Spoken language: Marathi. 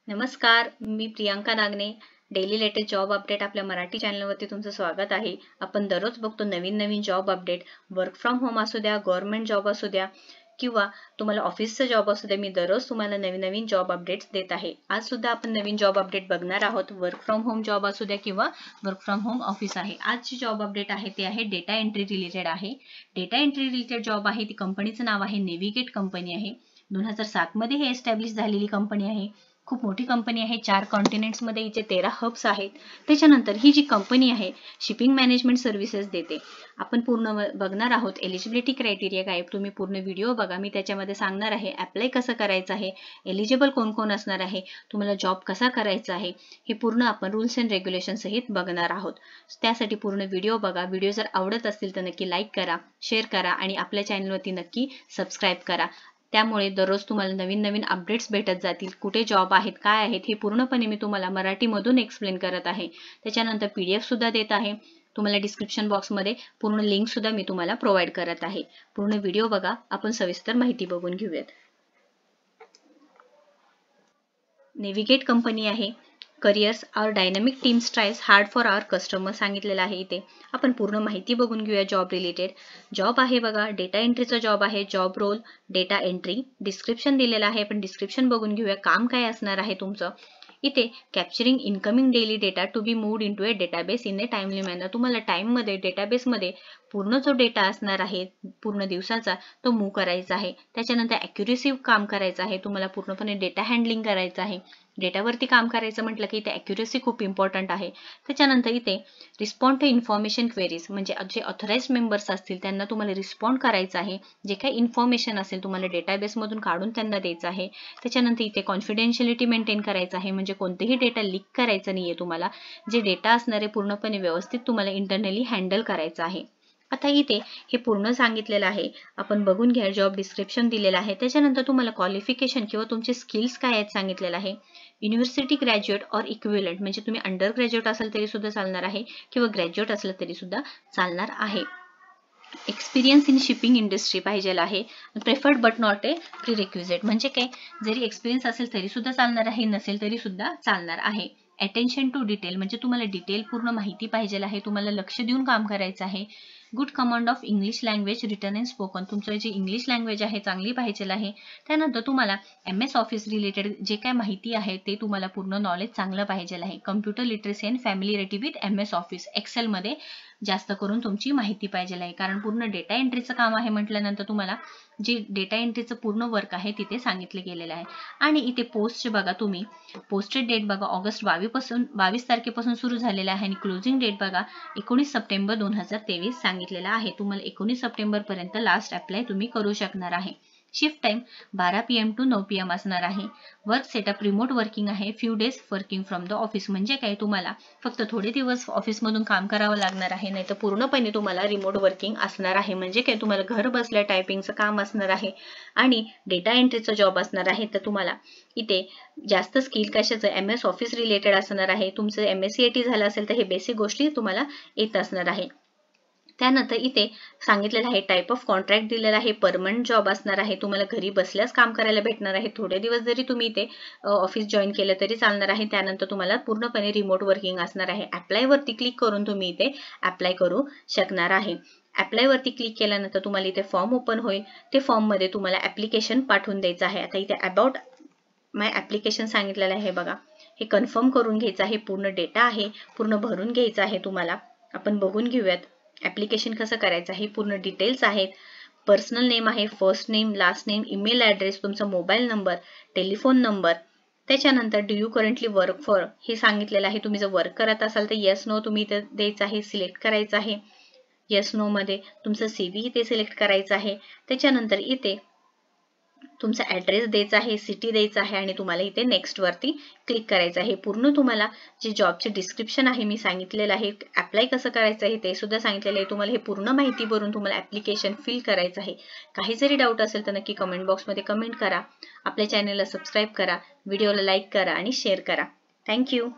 नमस्कार, मी Priyanka Nagane. Daily latest job update आपल्या मराठी चॅनलवरती तुमचं स्वागत आहे. आपण दररोज बघतो नवीन job update. Work from home असू द्या, गव्हर्नमेंट जॉब असू द्या किंवा तुम्हाला ऑफिसचा जॉब असू द्या, मी दररोज तुम्हाला नवीन जॉब अपडेट्स देत आहे. आज सुद्धा आपण नवीन जॉब अपडेट बघणार आहोत. वर्क फ्रॉम होम जॉब असू द्या किंवा वर्क फ्रॉम होम ऑफिस आहे. आजची जॉब अपडेट आहे ते आहे डेटा एंट्री रिलेटेड आहे. डेटा एंट्री रिलेटेड जॉब आहे. ती कंपनीचं नाव आहे नेव्हिगेट कंपनी आहे. 2007 मध्ये हे एस्टॅब्लिश झालेली कंपनी आहे. खूप मोठी कंपनी आहे. 4 कॉन्टिनेंट्समध्ये हिचे 13 हब्स आहेत. त्याच्यानंतर ही जी कंपनी आहे शिपिंग मॅनेजमेंट सर्व्हिसेस देते. आपण पूर्ण बघणार आहोत. एलिजिबिलिटी क्रायटेरिया काय, तुम्ही पूर्ण व्हिडिओ बघा. मी त्याच्यामध्ये सांगणार आहे अप्लाय कसं करायचं आहे, एलिजिबल कोण कोण असणार आहे, तुम्हाला जॉब कसा करायचा आहे, हे पूर्ण आपण रूल्स अँड रेग्युलेशन सहित बघणार आहोत. त्यासाठी पूर्ण व्हिडिओ बघा. व्हिडिओ जर आवडत असतील तर नक्की लाईक करा, शेअर करा आणि आपल्या चॅनलवरती नक्की सबस्क्राईब करा. त्यामुळे दररोज तुम्हाला नवीन अपडेट्स भेटत जातील. कुठे जॉब आहेत, काय आहेत, हे पूर्णपणे मी तुम्हाला मराठीमधून एक्सप्लेन करत आहे. त्याच्यानंतर PDF सुद्धा देत आहे. तुम्हाला डिस्क्रिप्शन बॉक्समध्ये पूर्ण लिंक सुद्धा मी तुम्हाला प्रोव्हाइड करत आहे. पूर्ण व्हिडिओ बघा. आपण सविस्तर माहिती बघून घेऊयात. नेव्हिगेट कंपनी आहे. Careers our dynamic team strives hard for our customer सांगितलेलं आहे इथे. आपण पूर्ण माहिती बघून घेऊया जॉब रिलेटेड. जॉब आहे बघा, डेटा एंट्रीचा जॉब आहे. Job role data entry. Description दिलेलं आहे. आपण डिस्क्रिप्शन बघून घेऊया. काम काय असणार आहे तुमचं. इथे capturing incoming daily data to be moved into a database in a timely manner. तुम्हाला टाइममध्ये डेटाबेसमध्ये पूर्ण जो डेटा असणार आहे पूर्ण दिवसाचा तो मूव्ह करायचा आहे. त्याच्यानंतर ॲक्युरेसी काम करायचं आहे. तुम्हाला पूर्णपणे डेटा हँडलिंग करायचं आहे. डेटावरती काम करायचं म्हटलं की इथे ॲक्युरेसी खूप इम्पॉर्टंट आहे. त्याच्यानंतर इथे रिस्पॉन्ड टू इन्फॉर्मेशन क्वेरीज, म्हणजे जे ऑथराइज्ड मेंबर्स असतील त्यांना तुम्हाला रिस्पॉन्ड करायचं आहे. जे काही इन्फॉर्मेशन असेल तुम्हाला डेटाबेसमधून काढून त्यांना द्यायचं आहे. त्याच्यानंतर इथे कॉन्फिडेन्शियलिटी मेंटेन करायचं आहे, म्हणजे कोणतेही डेटा लीक करायचं नाहीये तुम्हाला. जे डेटा असणारे पूर्णपणे व्यवस्थित तुम्हाला इंटरनली हँडल करायचं आहे. आता इथे हे पूर्ण सांगितलेलं आहे. आपण बघून घ्या. जॉब डिस्क्रिप्शन दिलेलं आहे. त्याच्यानंतर तुम्हाला क्वालिफिकेशन किंवा तुमचे स्किल्स काय आहेत सांगितलेलं आहे. युनिव्हर्सिटी ग्रॅज्युएट ऑर इक्विव्हलंट, म्हणजे तुम्ही अंडर ग्रॅज्युएट असेल तरी सुद्धा चालणार आहे किंवा ग्रॅज्युएट असलं तरी सुद्धा चालणार आहे. एक्सपिरियन्स इन शिपिंग इंडस्ट्री पाहिजे आहे. Preferred but not a prerequisite, म्हणजे काय, जरी एक्सपिरियन्स असेल तरी सुद्धा चालणार आहे, नसेल तरी सुद्धा चालणार आहे. अटेन्शन टू डिटेल, म्हणजे तुम्हाला डिटेल पूर्ण माहिती पाहिजे आहे. तुम्हाला लक्ष देऊन काम करायचं आहे. Good command of English language written and spoken, तुमचं जे इंग्लिश लँग्वेज आहे चांगली पाहिजे आहे. त्यानंतर तुम्हाला MS ऑफिस रिलेटेड जे काय माहिती आहे ते तुम्हाला पूर्ण नॉलेज चांगलं पाहिजे आहे. Computer literacy and familiarity with MS office, एक्सेलमध्ये जास्त करून तुमची माहिती पाहिजे आहे. कारण पूर्ण डेटा एंट्रीचं काम आहे म्हटल्यानंतर तुम्हाला जे डेटा एंट्रीचं पूर्ण वर्क आहे तिथे सांगितले गेलेलं आहे. आणि इथे पोस्ट बघा, तुम्ही पोस्टेड डेट बघा ऑगस्ट 22 तारखेपासून सुरू झालेला आहे आणि क्लोजिंग डेट बघा 19 सप्टेंबर 2023 सांगितलेला आहे. तुम्हाला 19 सप्टेंबर पर्यंत लास्ट अप्लाय तुम्ही करू शकणार आहे. Shift time 12 PM to 9 PM असणार आहे. वर्क सेटअप रिमोट वर्किंग आहे. Few days working from the office, म्हणजे काय, तुम्हाला फक्त थोडे दिवस ऑफिसमधून काम करावं लागणार आहे, नाही तर पूर्णपणे तुम्हाला रिमोट वर्किंग असणार आहे. म्हणजे काय, तुम्हाला घर बसल्या टायपिंगचं काम असणार आहे आणि डेटा एंट्रीचा जॉब असणार आहे. तर तुम्हाला इथे जास्त स्किल कशाचं, MS ऑफिस रिलेटेड असणार आहे. तुमचं MSc झालं असेल तर हे बेसिक गोष्टी तुम्हाला येत असणार आहे. त्यानंतर इथे सांगितलेलं आहे टाईप ऑफ कॉन्ट्रॅक्ट दिलेला आहे. परमनंट जॉब असणार आहे. तुम्हाला घरी बसल्यास काम करायला भेटणार आहे. थोडे दिवस जरी तुम्ही इथे ऑफिस जॉईन केलं तरी चालणार आहे. त्यानंतर तुम्हाला पूर्णपणे रिमोट वर्किंग असणार आहे. अप्लाय वरती क्लिक करून तुम्ही इथे अप्लाय करू शकणार आहे. अप्लाय वरती क्लिक केल्यानंतर तुम्हाला इथे फॉर्म ओपन होईल. ते फॉर्म मध्ये तुम्हाला ऍप्लिकेशन पाठवून द्यायचं आहे. आता इथे अबाउट माय ऍप्लिकेशन सांगितलेलं आहे बघा. हे कन्फर्म करून घ्यायचं आहे. पूर्ण डेटा आहे, पूर्ण भरून घ्यायचं आहे तुम्हाला. आपण बघून घेऊयात ऍप्लिकेशन कसं करायचं आहे. पूर्ण डिटेल्स आहेत. पर्सनल नेम आहे, first name, last name, email address, तुमचा मोबाईल नंबर, टेलिफोन नंबर. त्याच्यानंतर do you currently work for हे सांगितलेलं आहे. तुम्ही जर वर्क करत असाल तर येस नो तुम्ही इथे द्यायचं आहे, सिलेक्ट करायचं आहे. येस नो मध्ये तुमचं CV इथे सिलेक्ट करायचं आहे. त्याच्यानंतर इथे तुमचा ॲड्रेस द्यायचा आहे, सिटी द्यायचा आहे आणि तुम्हाला इथे नेक्स्ट वरती क्लिक करायचं आहे. पूर्ण तुम्हाला जे जॉबचे डिस्क्रिप्शन आहे मी सांगितलेलं आहे. अप्लाय कसं करायचं आहे ते सुद्धा सांगितलेलं आहे. तुम्हाला हे पूर्ण माहिती भरून तुम्हाला ॲप्लिकेशन फिल करायचं आहे. काही जरी डाऊट असेल तर नक्की कमेंट बॉक्समध्ये कमेंट करा. आपल्या चॅनलला सबस्क्राईब करा, व्हिडिओला लाईक करा आणि शेअर करा. थँक्यू.